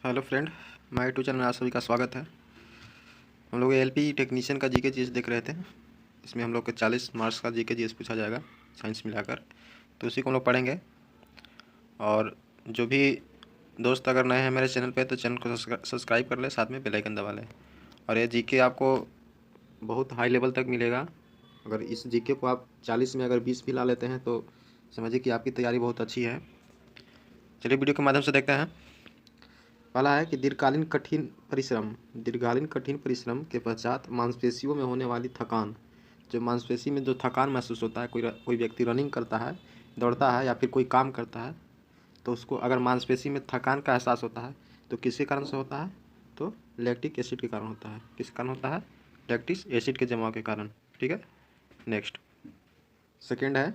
Hello friend, my YouTube channel में आप सभी का स्वागत है। हम लोग एलपी टेक्नीशियन का जीके जीएस देख रहे थे। इसमें हम लोग के 40 मार्क्स का जीके जीएस पूछा जाएगा, साइंस मिलाकर। तो उसी को हम लोग पढ़ेंगे। और जो भी दोस्त अगर नए हैं मेरे चैनल पे तो चैनल को सब्सक्राइब कर ले, साथ में बेल आइकन दबा लें। और ये जीके आपको बहुत हाई लेवल तक मिलेगा। अगर इस जीके को आप 40 में अगर 20 भी ला लेते हैं तो समझिए कि आपकी तैयारी बहुत अच्छी है। चलिए वीडियो के माध्यम से देखते हैं। पहला है कि दीर्घकालीन कठिन परिश्रम के पश्चात मांसपेशियों में होने वाली थकान। जो मांसपेशी में जो थकान महसूस होता है, कोई व्यक्ति रनिंग करता है, दौड़ता है या फिर कोई काम करता है, तो उसको अगर मांसपेशी में थकान का एहसास होता है तो किसके कारण से होता है? तो लैक्टिक एसिड के कारण होता है। किस कारण होता है? लैक्टिक एसिड के जमाव के कारण। ठीक है, नेक्स्ट। सेकेंड है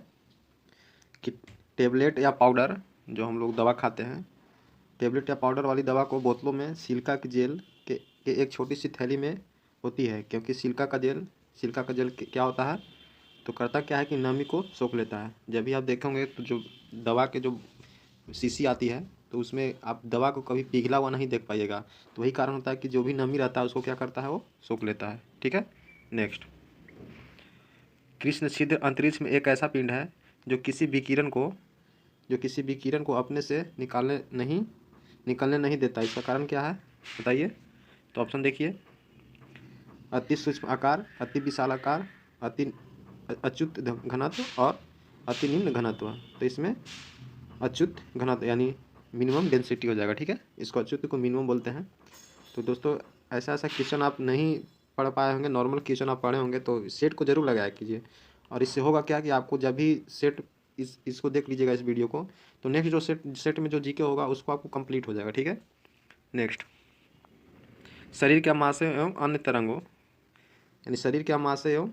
कि टेबलेट या पाउडर, जो हम लोग दवा खाते हैं, टेबलेट या पाउडर वाली दवा को बोतलों में सिल्का की जेल के एक छोटी सी थैली में होती है, क्योंकि सिल्का का जेल क्या होता है? तो करता क्या है कि नमी को सोख लेता है। जब भी आप देखेंगे तो जो दवा के जो शीशी आती है तो उसमें आप दवा को कभी पिघला हुआ नहीं देख पाइएगा। तो वही कारण होता है कि जो भी नमी रहता है उसको क्या करता है? वो सोख लेता है। ठीक है, नेक्स्ट। कृष्ण छिद्र अंतरिक्ष में एक ऐसा पिंड है जो किसी विकिरण को अपने से निकलने नहीं देता। इसका कारण क्या है बताइए? तो ऑप्शन देखिए, अति सूक्ष्म आकार, अति विशाल आकार, अति अच्युत घनत्व और अति निम्न घनत्व। तो इसमें अच्युत घनत्व यानी मिनिमम डेंसिटी हो जाएगा। ठीक है, इसको अच्युत को मिनिमम बोलते हैं। तो दोस्तों, ऐसा क्वेश्चन आप नहीं पढ़ पाए होंगे, नॉर्मल क्वेश्चन आप पढ़े होंगे तो सेट को जरूर लगाया कीजिए। और इससे होगा क्या कि आपको जब भी सेट इसको देख लीजिएगा इस वीडियो को, तो नेक्स्ट जो सेट में जो जीके होगा उसको आपको कंप्लीट हो जाएगा। ठीक है, नेक्स्ट। शरीर के आमाशय एवं अन्य तरंगों, यानी शरीर के आमाशय एवं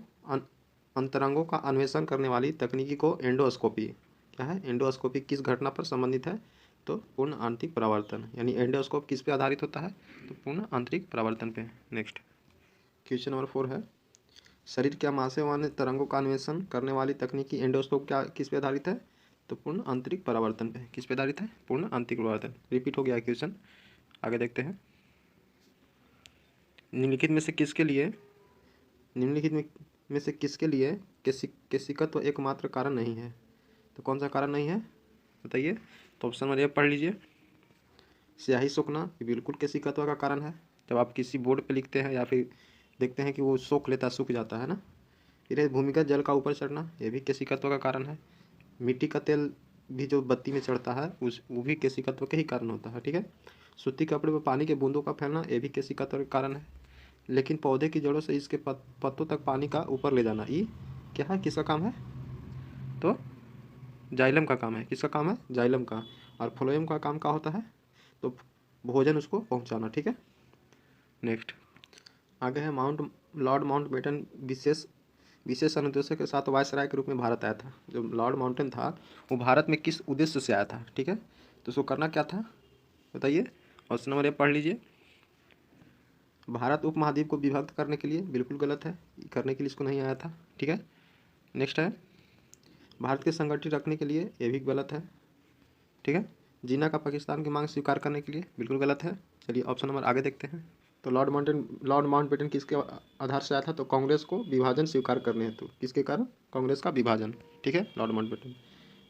अंतरंगों का अन्वेषण करने वाली तकनीकी को एंडोस्कोपी, क्या है? एंडोस्कोपी किस घटना पर संबंधित है? तो पूर्ण आंतरिक परावर्तन। यानी एंडोस्कोप किस पे आधारित होता है? तो पूर्ण आंतरिक परावर्तन पे। नेक्स्ट, क्वेश्चन नंबर 4 है, शरीर के आमाशय एवं अन्य तरंगों का अन्वेषण करने वाली तकनीकी एंडोस्कोप क्या किस पे आधारित है? तो पूर्ण आंतरिक परावर्तन पे। किस पे आधारित है? पूर्ण आंतरिक परावर्तन। रिपीट हो गया क्वेश्चन, आगे देखते हैं। निम्नलिखित में से किसके लिए केशिकत्व एकमात्र कारण नहीं है? तो कौन सा कारण नहीं है बताइए? तो ऑप्शन नंबर ए पढ़ लीजिए, स्याही सोखना, ये बिल्कुल केशिकत्व का कारण है। जब आप किसी बोर्ड पे लिखते हैं या फिर देखते हैं कि वो सोख लेता, सूख जाता है ना। फिर भूमिगत जल का ऊपर चढ़ना, ये भी केशिकत्व का कारण है। मिट्टी का तेल भी जो बत्ती में चढ़ता है वो भी केशिकत्व के ही कारण होता है। ठीक है, सूती कपड़े पर पानी के बूंदों का फैलना, ये भी केशिकत्व का कारण है। लेकिन पौधे की जड़ों से इसके पत्तों तक पानी का ऊपर ले जाना, ये क्या है? किसका काम है? तो जाइलम का काम है। किसका काम है? जाइलम का। और फ्लोएम का काम क्या होता है? तो भोजन उसको पहुंचाना। ठीक है, नेक्स्ट। आगे है लॉर्ड माउंटबेटन विशेष अनुदेशों के साथ वायसराय के रूप में भारत आया था। जो लॉर्ड माउंटेन था वो भारत में किस उद्देश्य से आया था? ठीक है, तो उसको करना क्या था बताइए? ऑप्शन नंबर ए पढ़ लीजिए, भारत उपमहाद्वीप को विभक्त करने के लिए। बिल्कुल गलत है, करने के लिए इसको नहीं आया था। ठीक है, नेक्स्ट है भारत के संगठित रखने के लिए, ये भी गलत है। ठीक है, जीना का पाकिस्तान की मांग स्वीकार करने के लिए, बिल्कुल गलत है। चलिए ऑप्शन नंबर आगे देखते हैं। तो लॉर्ड माउंटबेटन किसके आधार से आया था? तो कांग्रेस को विभाजन स्वीकार करने हेतु। किसके कारण? कांग्रेस का विभाजन। ठीक है, लॉर्ड माउंटबेटन।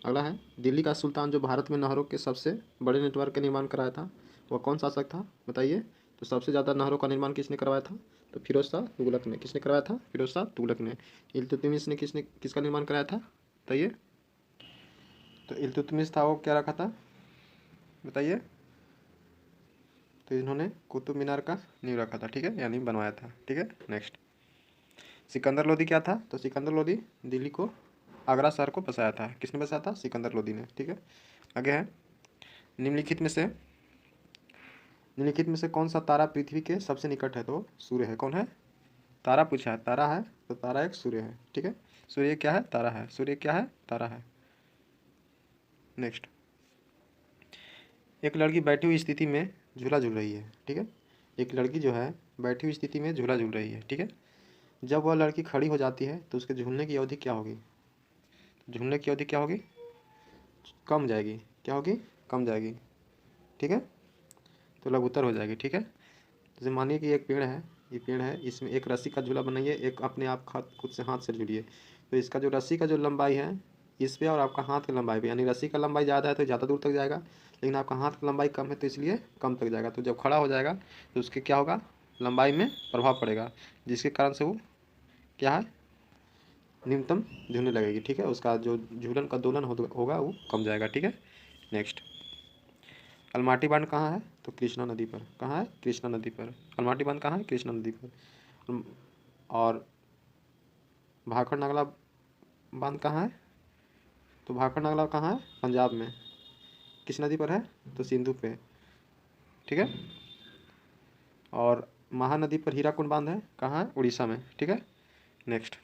अगला है, दिल्ली का सुल्तान जो भारत में नहरों के सबसे बड़े नेटवर्क का निर्माण कराया था, वह कौन शासक था बताइए? तो सबसे ज़्यादा नहरों का निर्माण किसने करवाया था? तो फिरोज शाह तुगलक ने। किसने करवाया था? फिरोज शाह तुगलक ने। इल्तुतमिश ने किसका निर्माण कराया था बताइए? तो इल्तुतमिश था, वो क्या रखा था बताइए? तो इन्होंने कुतुब मीनार का नींव रखा था। ठीक है, यानी बनवाया था। ठीक है, नेक्स्ट। सिकंदर लोदी क्या था? तो सिकंदर लोदी दिल्ली को, आगरा शहर को बसाया था। किसने बसाया था? सिकंदर लोदी ने। ठीक है, आगे है, निम्नलिखित में से कौन सा तारा पृथ्वी के सबसे निकट है? तो सूर्य है। कौन है? तारा पूछा है, तारा है तो तारा एक सूर्य है। ठीक है, सूर्य क्या है? तारा है। सूर्य क्या है? तारा है। नेक्स्ट, एक लड़की बैठी हुई स्थिति में झूला झूल रही है। ठीक है, एक लड़की जो है बैठी हुई स्थिति में झूला झूल रही है। ठीक है, जब वह लड़की खड़ी हो जाती है तो उसके झूलने की अवधि क्या होगी? झूलने की अवधि क्या होगी? कम जाएगी। क्या होगी? कम जाएगी। ठीक है, तो लघुत्तर हो जाएगी। ठीक है, जैसे मानिए कि एक पेड़ है, ये पेड़ है, इसमें एक रस्सी का झूला बनाइए, एक अपने आप खुद से हाथ से झूलिए। तो इसका जो रस्सी का जो लंबाई है इस पे और आपका हाथ की लंबाई पे, यानी रस्सी का लंबाई ज़्यादा है तो ज़्यादा दूर तक जाएगा, लेकिन आपका हाथ की लंबाई कम है तो इसलिए कम तक जाएगा। तो जब खड़ा हो जाएगा तो उसके क्या होगा, लंबाई में प्रभाव पड़ेगा, जिसके कारण से वो क्या है, न्यूनतम झूलने लगेगी। ठीक है, उसका जो झूलन का दोलन होगा वो कम जाएगा। ठीक है, नेक्स्ट। अलमाटी बांध कहाँ है, तो कृष्णा नदी पर। कहाँ है, कृष्णा नदी पर। अलमाटी बांध कहाँ है, कृष्णा नदी पर। और भाखड़ नागला बांध कहाँ है, तो भाखड़ नागला कहाँ है, पंजाब में। किस नदी पर है, तो सिंधु पे। ठीक है, और महानदी पर हीराकुंड बांध है, कहाँ है, उड़ीसा में। ठीक है, नेक्स्ट।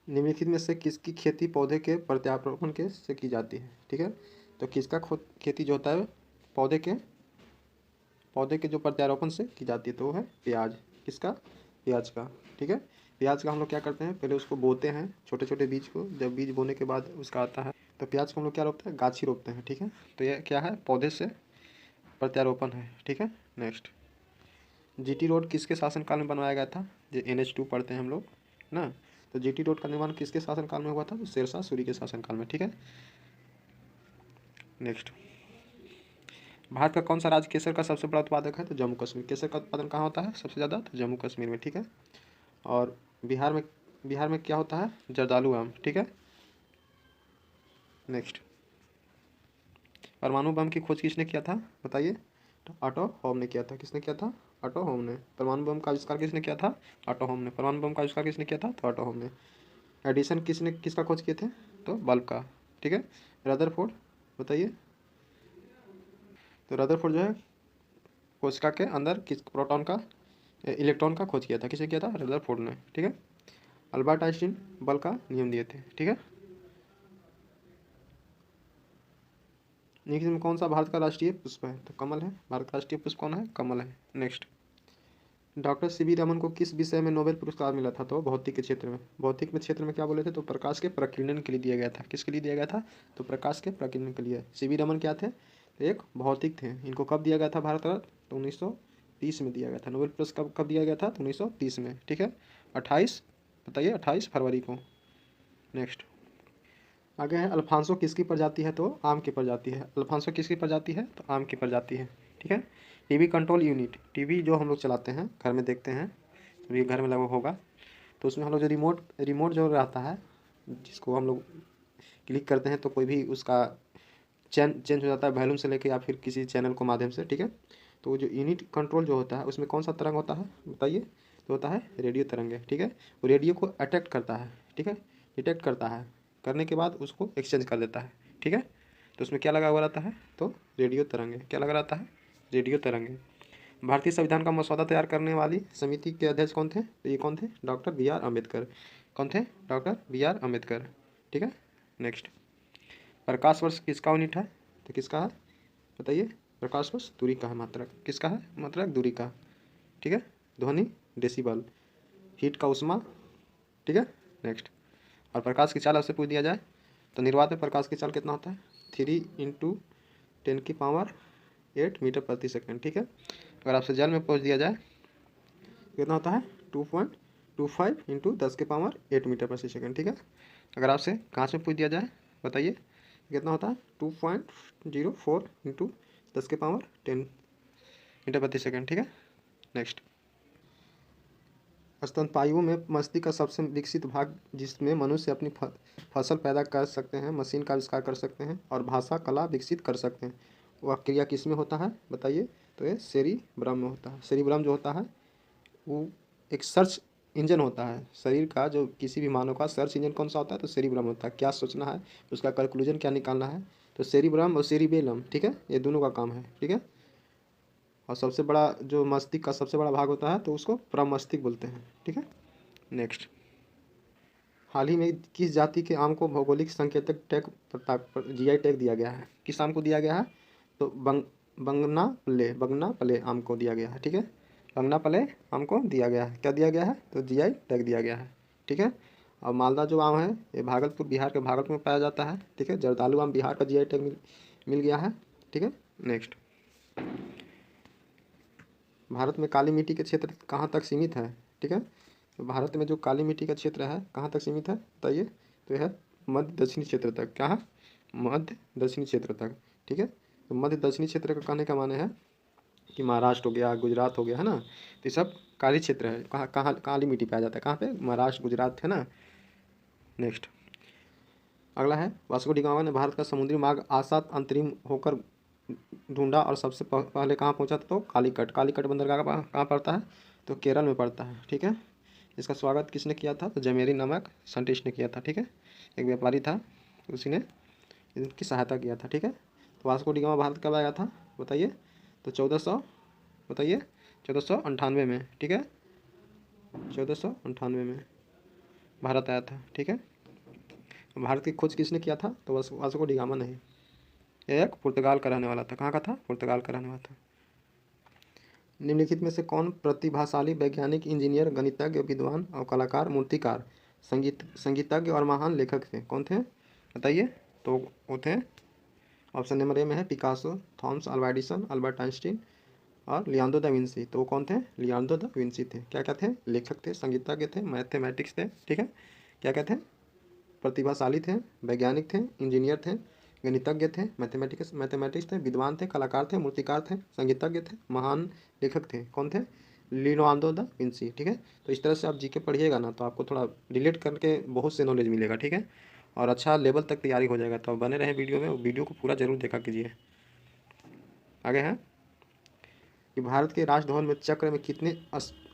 निम्नलिखित में से किसकी खेती पौधे के प्रत्यारोपण के से की जाती है। ठीक है, तो किसका खेती जो होता है पौधे के जो प्रत्यारोपण से की जाती है तो वो है प्याज। किसका, प्याज का। ठीक है, प्याज का हम लोग क्या करते हैं, पहले उसको बोते हैं छोटे छोटे बीज को, जब बीज बोने के बाद उसका आता है तो प्याज को हम लोग क्या रोपते हैं, गाछी रोपते हैं। ठीक है, तो ये क्या है, पौधे से प्रत्यारोपण है। ठीक है, नेक्स्ट। जीटी रोड किसके शासनकाल में बनवाया गया था, जो NH2 पढ़ते हैं हम लोग ना, तो जीटी रोड का निर्माण किसके शासनकाल में हुआ था, तो शेरशाह सूरी के शासनकाल में। ठीक है, नेक्स्ट। भारत का कौन सा राज्य केसर का सबसे बड़ा उत्पादक है, तो जम्मू कश्मीर। केसर का उत्पादन कहाँ होता है सबसे ज़्यादा, तो जम्मू कश्मीर में। ठीक है, और बिहार में क्या होता है, जर्दालू आम। ठीक है, नेक्स्ट। परमाणु बम की खोज किसने किया था, बताइए, तो ऑटो होम ने किया था। किसने किया था, ऑटो होम ने। परमाणु बम का आविष्कार किसने किया था, ऑटो होम ने। परमाणु बम का आविष्कार किसने किया था, तो ऑटो होम ने। एडिशन किसका खोज किए थे, तो बल्ब का। ठीक है, रदरफोर्ड, बताइए, तो रदरफोर्ड जो है कोशिका के अंदर किस प्रोटॉन का इलेक्ट्रॉन का खोज किया था, किसने किया था, रदरफोर्ड ने। ठीक है, अल्बर्ट आइंस्टीन बल का नियम दिए थे। ठीक है, निम्नलिखित में कौन सा भारत का राष्ट्रीय पुष्प है, तो कमल है। भारत का राष्ट्रीय पुष्प कौन है, कमल है। नेक्स्ट। डॉक्टर CV रमन को किस विषय में नोबेल पुरस्कार मिला था, तो भौतिक के क्षेत्र में। भौतिक के क्षेत्र में क्या बोले थे, तो प्रकाश के प्रकीर्णन के लिए दिया गया था। किसके लिए दिया गया था, तो प्रकाश के प्रकीर्णन के लिए। CV रमन क्या थे, तो एक भौतिक थे। इनको कब दिया गया था भारत रत्न, तो 1930 में दिया गया था। नोबेल पुरस्कार कब दिया गया था, तो 1930 में। ठीक है, 28, बताइए, 28 फरवरी को। नेक्स्ट। आगे है, अल्फांसो किसकी प्रजाति है, तो आम की प्रजाति है। अल्फांसो किसकी प्रजाति है, तो आम की प्रजाति है। ठीक है, टीवी कंट्रोल यूनिट, टीवी जो हम लोग चलाते हैं घर में देखते हैं, तो ये घर में लगभग होगा, तो उसमें हम लोग जो रिमोट जो रहता है, जिसको हम लोग क्लिक करते हैं तो कोई भी उसका चेंज हो जाता है, वॉल्यूम से लेके या फिर किसी चैनल को माध्यम से। ठीक है, तो जो यूनिट कंट्रोल जो होता है उसमें कौन सा तरंग होता है, बताइए, तो होता है रेडियो तरंग है। ठीक है, वो रेडियो को अटैक्ट करता है। ठीक है, डिटेक्ट करता है, करने के बाद उसको एक्सचेंज कर देता है। ठीक है, तो उसमें क्या लगा हुआ रहता है, तो रेडियो तरंग है। क्या लगा रहता है, रेडियो तरंग है। भारतीय संविधान का मसौदा तैयार करने वाली समिति के अध्यक्ष कौन थे, तो ये कौन थे, डॉक्टर BR अम्बेडकर। कौन थे, डॉक्टर BR अम्बेडकर। ठीक है, नेक्स्ट। प्रकाश वर्ष किसका यूनिट है, तो किसका है, बताइए, प्रकाश वर्ष दूरी का है, मात्रक। किसका है, मात्रक दूरी का। ठीक है, ध्वनि डेसिबल, हीट का उष्मा। ठीक है, नेक्स्ट। और प्रकाश की चाल आपसे पूछ दिया जाए तो निर्वात में प्रकाश की चाल कितना होता है, 3 × 10⁸ मीटर प्रति सेकंड। ठीक है, अगर आपसे जल में पूछ दिया जाए कितना होता है, 2.25 × 10⁸ मीटर प्रति सेकंड। ठीक है, अगर आपसे कांच में पूछ दिया जाए, बताइए कितना होता है, 2.04 × 10⁻10 मीटर प्रति सेकंड। ठीक है, नेक्स्ट। स्तनपायियों में मस्तिष्क का सबसे विकसित भाग, जिसमें मनुष्य अपनी फसल पैदा कर सकते हैं, मशीन का आविष्कार कर सकते हैं और भाषा कला विकसित कर सकते हैं, वह क्रिया किस में होता है, बताइए, तो ये सेरिब्रम में होता है। सेरिब्रम जो होता है वो एक सर्च इंजन होता है शरीर का, जो किसी भी मानव का सर्च इंजन कौन सा होता है, तो सेरिब्रम होता है। क्या सोचना है, उसका कंक्लूजन क्या निकालना है, तो सेरिब्रम और सेरिबेलम। ठीक है, ये दोनों का काम है। ठीक है, और सबसे बड़ा जो मस्तिष्क का सबसे बड़ा भाग होता है तो उसको प्रमस्तिष्क बोलते हैं। ठीक है, नेक्स्ट। हाल ही में किस जाति के आम को भौगोलिक संकेतक टैग GI टैग दिया गया है, किस आम को दिया गया है, तो बंगना पले आम को दिया गया है। ठीक है, बंगना पले आम को दिया गया है, क्या दिया गया है, तो GI टैग दिया गया है। ठीक है, और मालदा जो आम है ये भागलपुर, बिहार के भागलपुर में पाया जाता है। ठीक है, जर्दालू आम बिहार का GI टैग मिल गया है। ठीक है, नेक्स्ट। भारत में काली मिट्टी के क्षेत्र कहाँ तक सीमित है? ठीक है, तो भारत में जो काली मिट्टी का क्षेत्र है कहाँ तक सीमित है बताइए? तो यह मध्य दक्षिणी क्षेत्र तक। क्या है? मध्य दक्षिणी क्षेत्र तक। ठीक है, तो मध्य दक्षिणी क्षेत्र का कहने का माने है कि महाराष्ट्र हो गया, गुजरात हो गया, है ना, तो ये सब काली क्षेत्र है। कहाँ कहाँ काली मिट्टी पाया जाता है? कहाँ पे? महाराष्ट्र, गुजरात, है ना। नेक्स्ट अगला है, वास्को डी गामा ने भारत का समुद्री मार्ग आसात अंतरिम होकर ढूंढा और सबसे पहले कहाँ पहुंचा था? तो कालीकट। कालीकट बंदरगाह कहाँ पड़ता है? तो केरल में पड़ता है। ठीक है, इसका स्वागत किसने किया था? तो जमेरी नामक साइंटिस्ट ने किया था। ठीक है, एक व्यापारी था, उसी ने इनकी सहायता किया था। ठीक है, तो वास्को डी गामा भारत कब आया था बताइए? तो 1400 बताइए 1498 में। ठीक है, 1498 में भारत आया था। ठीक है, भारत की खोज किसने किया था? तो वास्को डी गामा नहीं, एक पुर्तगाल का रहने वाला था। कहाँ का था? पुर्तगाल का रहने वाला था। निम्नलिखित में से कौन प्रतिभाशाली वैज्ञानिक, इंजीनियर, गणितज्ञ, विद्वान और कलाकार, मूर्तिकार, संगीतज्ञ और महान लेखक थे? कौन थे बताइए? तो वो थे, ऑप्शन नंबर ए में है Picasso, Thomas Alva Edison, Albert Einstein और लियोनार्डो दा विंसी। तो वो कौन थे? लियोनार्डो दा विंसी थे। क्या क्या थे? लेखक थे, संगीतज्ञ थे, मैथमेटिक्स थे। ठीक है, क्या क्या थे? प्रतिभाशाली थे, वैज्ञानिक थे, इंजीनियर थे, गणितज्ञ थे, मैथमेटिक्स थे, विद्वान थे, कलाकार थे, मूर्तिकार थे, संगीतज्ञ थे, महान लेखक थे। कौन थे? Leonardo da Vinci. ठीक है, तो इस तरह से आप जीके पढ़िएगा ना तो आपको थोड़ा रिलेट करके बहुत से नॉलेज मिलेगा। ठीक है, और अच्छा लेवल तक तैयारी हो जाएगा। तो बने रहें वीडियो में, वीडियो को पूरा जरूर देखा कीजिए। आगे है कि भारत के राजभवन में चक्र में कितने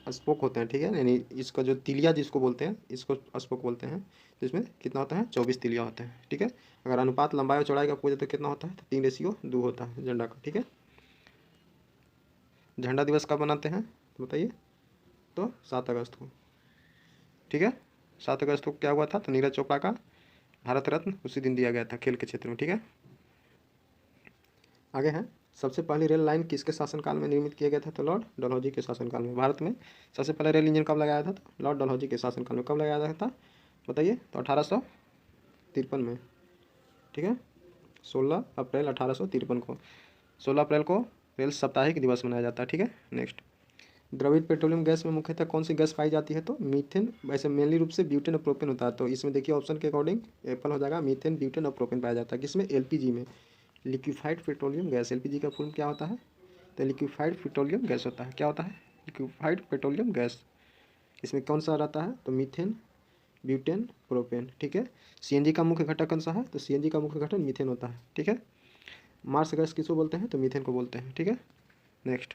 स्पोक होते हैं? ठीक है, यानी इसका जो तिलिया जिसको बोलते हैं, इसको स्पोक बोलते हैं। तो इसमें कितना होता है? 24 तिलिया होते हैं। ठीक है, अगर अनुपात लंबाई और चौड़ाई का पूछे तो कितना होता है? तो 3:2 होता है झंडा का। ठीक है, झंडा दिवस कब मनाते हैं तो बताइए? तो 7 अगस्त को। ठीक है, 7 अगस्त को क्या हुआ था? तो नीरज चोपड़ा का भारत रत्न उसी दिन दिया गया था खेल के क्षेत्र में। ठीक है, आगे है, सबसे पहली रेल लाइन किसके शासनकाल में निर्मित किया गया था? तो लॉर्ड डलहौजी के शासनकाल में। भारत में सबसे पहले रेल इंजन कब लगाया था? तो लॉर्ड डलहौजी के शासनकाल में। कब लगाया गया था बताइए? तो 1853 में। ठीक है, 16 अप्रैल 1853 को। 16 अप्रैल को रेल साप्ताहिक दिवस मनाया जाता है। ठीक है, नेक्स्ट द्रवित पेट्रोलियम गैस में मुख्यतः कौन सी गैस पाई जाती है? तो मीथेन। वैसे मेनली रूप से ब्यूटेन और प्रोपेन होता है। तो इसमें देखिए ऑप्शन के अकॉर्डिंग एप्पल हो जाएगा। मीथेन, ब्यूटेन और प्रोपेन पाया जाता है किसमें? एलपीजी में, लिक्विफाइड पेट्रोलियम गैस। एलपीजी का फुल क्या होता है? तो लिक्विफाइड पेट्रोलियम गैस होता है। क्या होता है? Liquefied petroleum gas. इसमें कौन सा रहता है? तो मीथेन, ब्यूटेन, प्रोपेन। ठीक है, सीएनजी का मुख्य घटक कौन सा है? तो सीएनजी का मुख्य घटक मीथेन होता है। ठीक है, मार्स गैस किसको बोलते हैं? तो मीथेन को बोलते हैं। ठीक है, नेक्स्ट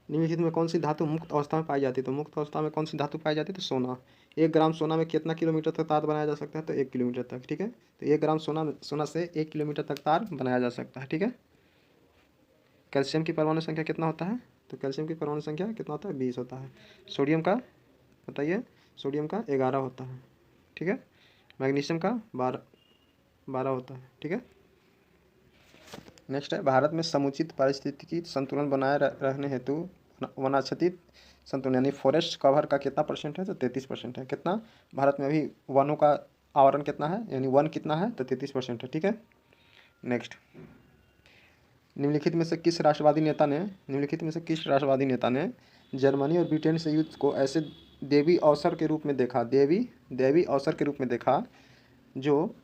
निम्नलिखित में कौन सी धातु मुक्त अवस्था में पाई जाती है? तो मुक्त अवस्था में कौन सी धातु पाई जाती है? तो सोना। 1 ग्राम सोना में कितना किलोमीटर तक तार बनाया जा सकता है? तो 1 किलोमीटर तक। ठीक है, तो 1 ग्राम सोना से 1 किलोमीटर तक तार बनाया जा सकता है। ठीक है, कैल्शियम की परमाणु संख्या कितना होता है? तो कैल्शियम की परमाणु संख्या कितना होता है? 20 होता है। सोडियम का बताइए? सोडियम का 11 होता है। ठीक है, मैग्नीशियम का 12 होता है। ठीक है, नेक्स्ट है, भारत में समुचित पारिस्थितिकी संतुलन बनाए रहने हेतु वनाच्छादित संतुलन यानी फॉरेस्ट कवर का कितना परसेंट है? तो 33% है। कितना? भारत में अभी वनों का आवरण कितना है, यानी वन कितना है? तो 33% है। ठीक है, नेक्स्ट निम्नलिखित में से किस राष्ट्रवादी नेता ने जर्मनी और ब्रिटेन से युद्ध को ऐसे देवी अवसर के रूप में देखा, देवी अवसर के रूप में देखा जो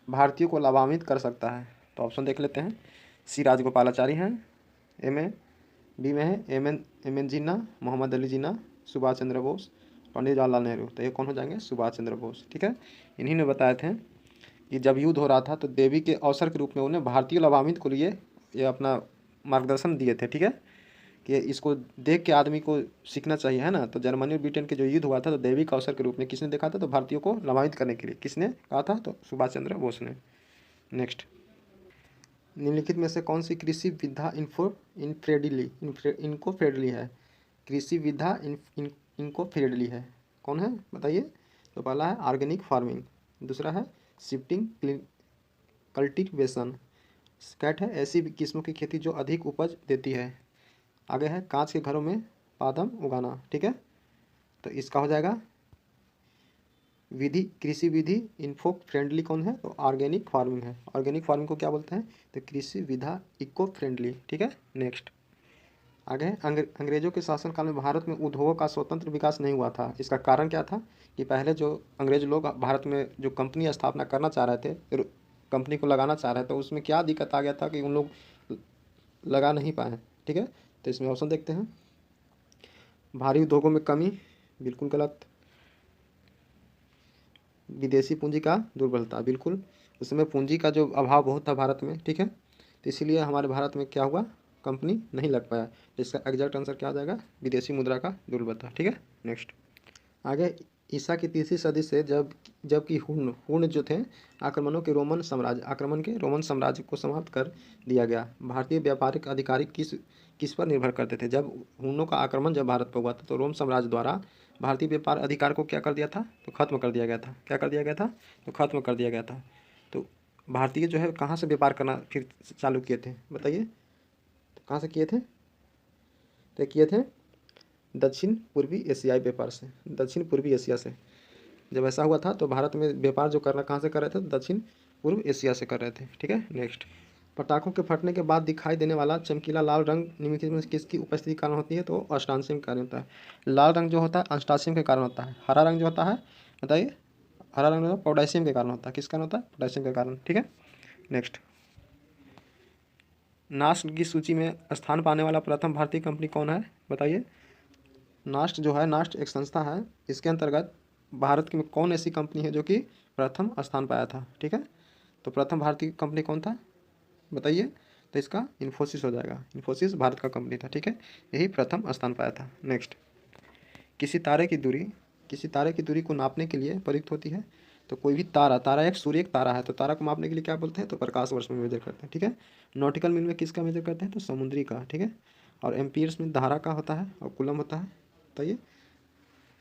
भारतीयों को लाभान्वित कर सकता है? तो ऑप्शन देख लेते हैं। सी राजगोपालाचारी हैं, एम ए, बी में है एम एन जिन्ना, मोहम्मद अली जिन्ना, सुभाष चंद्र बोस, पंडित जवाहरलाल नेहरू। तो ये कौन हो जाएंगे? सुभाष चंद्र बोस। ठीक है, इन्हीं ने बताए थे कि जब युद्ध हो रहा था तो देवी के अवसर के रूप में उन्हें भारतीय लाभान्वित को लिए ये अपना मार्गदर्शन दिए थे। ठीक है, कि इसको देख के आदमी को सीखना चाहिए, है ना। तो जर्मनी और ब्रिटेन के जो युद्ध हुआ था तो देवी का अवसर के रूप में किसने देखा था? तो भारतीयों को लाभान्वित करने के लिए किसने कहा था? तो सुभाष चंद्र बोस ने। नेक्स्ट निम्नलिखित में से कौन सी कृषि विधा इनको फ्रेंडली है? कृषि विधा इनको फ्रेंडली है, कौन है बताइए? तो पहला है ऑर्गेनिक फार्मिंग, दूसरा है शिफ्टिंग कल्टीवेशन, स्कैट है ऐसी किस्मों की खेती जो अधिक उपज देती है, आगे है कांच के घरों में पादप उगाना। ठीक है, तो इसका हो जाएगा विधि, कृषि विधि इन्फो फ्रेंडली कौन है? तो ऑर्गेनिक फार्मिंग है। ऑर्गेनिक फार्मिंग को क्या बोलते हैं? तो कृषि विधा इको फ्रेंडली। ठीक है, नेक्स्ट आगे अंग्रेजों के शासनकाल में भारत में उद्योगों का स्वतंत्र विकास नहीं हुआ था। इसका कारण क्या था कि पहले जो अंग्रेज लोग भारत में जो कंपनी स्थापना करना चाह रहे थे, फिर कंपनी को लगाना चाह रहे थे, तो उसमें क्या दिक्कत आ गया था कि उन लोग लगा नहीं पाए। ठीक है, तो इसमें ऑप्शन देखते हैं। भारी उद्योगों में कमी, बिल्कुल गलत। विदेशी पूंजी का दुर्बलता, बिल्कुल। उसमें पूंजी का जो अभाव बहुत था भारत में। ठीक है, तो इसीलिए हमारे भारत में क्या हुआ, कंपनी नहीं लग पाया। तो इसका एग्जैक्ट आंसर क्या आ जाएगा, विदेशी मुद्रा का दुर्बलता। ठीक है, नेक्स्ट। आगे, ईसा की तीसरी सदी से जबकि हुन जो थे आक्रमण के रोमन साम्राज्य को समाप्त कर दिया गया। भारतीय व्यापारिक अधिकारी किस पर निर्भर करते थे। जब हुनों का आक्रमण जब भारत पर हुआ था तो रोम साम्राज्य द्वारा भारतीय व्यापार अधिकार को क्या कर दिया था, तो खत्म कर दिया गया था। क्या कर दिया गया था, तो खत्म कर दिया गया था। तो भारतीय जो है कहाँ से व्यापार करना फिर चालू किए थे, बताइए। तो कहाँ से किए थे, तो किए थे दक्षिण पूर्वी एशियाई व्यापार से, दक्षिण पूर्वी एशिया से। जब ऐसा हुआ था तो भारत में व्यापार जो करना कहाँ से कर रहे थे, दक्षिण पूर्व एशिया से कर रहे थे। ठीक है, नेक्स्ट। पटाखों के फटने के बाद दिखाई देने वाला चमकीला लाल रंग निम्नलिखित में किसकी उपस्थिति के कारण होती है, तो अस्टाशियम के कारण होता है। लाल रंग जो होता है अस्टाशियम के कारण होता है। हरा रंग जो होता है, बताइए, हरा रंग जो पोटेशियम के कारण होता है। किस कारण होता है, पोटेशियम के कारण। ठीक है, नेक्स्ट। नास्ट की सूची में स्थान पाने वाला प्रथम भारतीय कंपनी कौन है, बताइए। नास्ट जो है, नास्ट एक संस्था है, इसके अंतर्गत भारत की में कौन ऐसी कंपनी है जो कि प्रथम स्थान पाया था। ठीक है, तो प्रथम भारतीय कंपनी कौन था, बताइए। तो इसका इन्फोसिस हो जाएगा। इन्फोसिस भारत का कंपनी था। ठीक है, यही प्रथम स्थान पाया था। नेक्स्ट। किसी तारे की दूरी को नापने के लिए प्रयुक्त होती है। तो कोई भी तारा एक सूर्य एक तारा है, तो तारा को मापने के लिए क्या बोलते हैं, तो प्रकाश वर्ष में मेजर करते हैं। ठीक है, नॉटिकल मील में किसका मेजर करते हैं, तो समुद्री का। ठीक है, और एम्पियर्स में धारा का होता है और कुलम होता है। बताइए,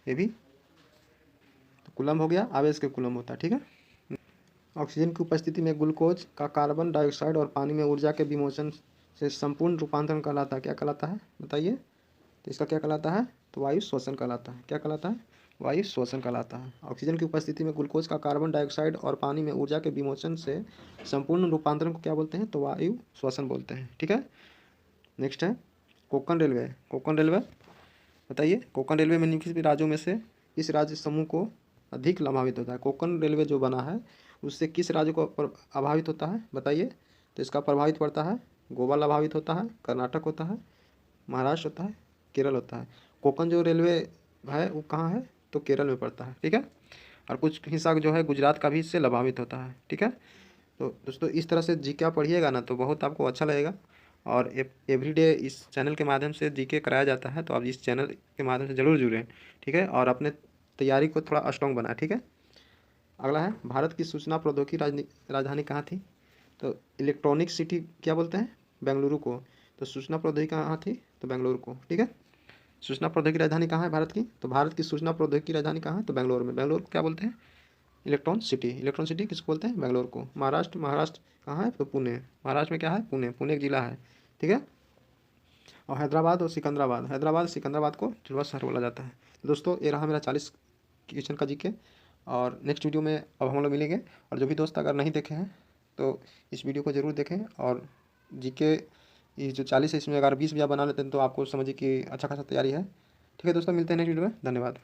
ये भी तो कुलम हो गया, आवेश के कुलम होता है। ठीक है, ऑक्सीजन की उपस्थिति में ग्लूकोज का कार्बन डाइऑक्साइड और पानी में ऊर्जा के विमोचन से संपूर्ण रूपांतरण कहलाता है। क्या कहलाता है, बताइए। तो इसका क्या कहलाता है, तो वायु श्वसन कहलाता है। क्या कहलाता है, वायु श्वसन कहलाता है। ऑक्सीजन की उपस्थिति में ग्लूकोज का कार्बन डाइऑक्साइड और पानी में ऊर्जा के विमोचन से संपूर्ण रूपांतरण को क्या बोलते हैं, तो वायु श्वसन बोलते हैं। ठीक है, नेक्स्ट है कोंकण रेलवे। कोंकण रेलवे, बताइए। कोंकण रेलवे में निम्नलिखित राज्यों में से इस राज्य समूह को अधिक लाभान्वित होता है। कोंकण रेलवे जो बना है उससे किस राज्य को प्रभावित होता है, बताइए। तो इसका प्रभावित पड़ता है, गोवा लाभावित होता है, कर्नाटक होता है, महाराष्ट्र होता है, केरल होता है। कोंकण जो रेलवे है वो कहाँ है, तो केरल में पड़ता है। ठीक है, और कुछ हिस्सा जो है गुजरात का भी इससे लाभान्वित होता है। ठीक है, तो दोस्तों इस तरह से जीके आप पढ़िएगा ना तो बहुत आपको अच्छा लगेगा। और एवरीडे इस चैनल के माध्यम से जीके कराया जाता है, तो आप इस चैनल के माध्यम से ज़रूर जुड़ें। ठीक है, और अपने तैयारी को थोड़ा स्ट्रॉन्ग बनाएं। ठीक है, अगला है भारत की सूचना प्रौद्योगिकी राजधानी कहाँ थी, तो इलेक्ट्रॉनिक सिटी क्या बोलते हैं, बेंगलुरु को। तो सूचना प्रौद्योगिकी कहाँ थी, तो बेंगलुरु को। ठीक है, सूचना प्रौद्योगिकी राजधानी कहाँ है भारत की, तो भारत की सूचना प्रौद्योगिकी राजधानी कहाँ है, तो बेंगलोर में। बेंगलोर को क्या बोलते हैं, इलेक्ट्रॉन सिटी किसको बोलते हैं, बेंगलोर को। महाराष्ट्र कहाँ है, तो पुणे। महाराष्ट्र में क्या है, पुणे। पुणे एक जिला है। ठीक है, और हैदराबाद सिकंदराबाद को जुड़वा शहर बोला जाता है। तो दोस्तों ये रहा मेरा 40 क्वेश्चन का जीके। और नेक्स्ट वीडियो में अब हम लोग मिलेंगे। और जो भी दोस्त अगर नहीं देखे हैं तो इस वीडियो को ज़रूर देखें। और जीके ये जो 40 है इसमें अगर 20 भी आप बना लेते हैं तो आपको समझिए कि अच्छा खासा तैयारी है। ठीक है दोस्तों, मिलते हैं नेक्स्ट वीडियो में। धन्यवाद।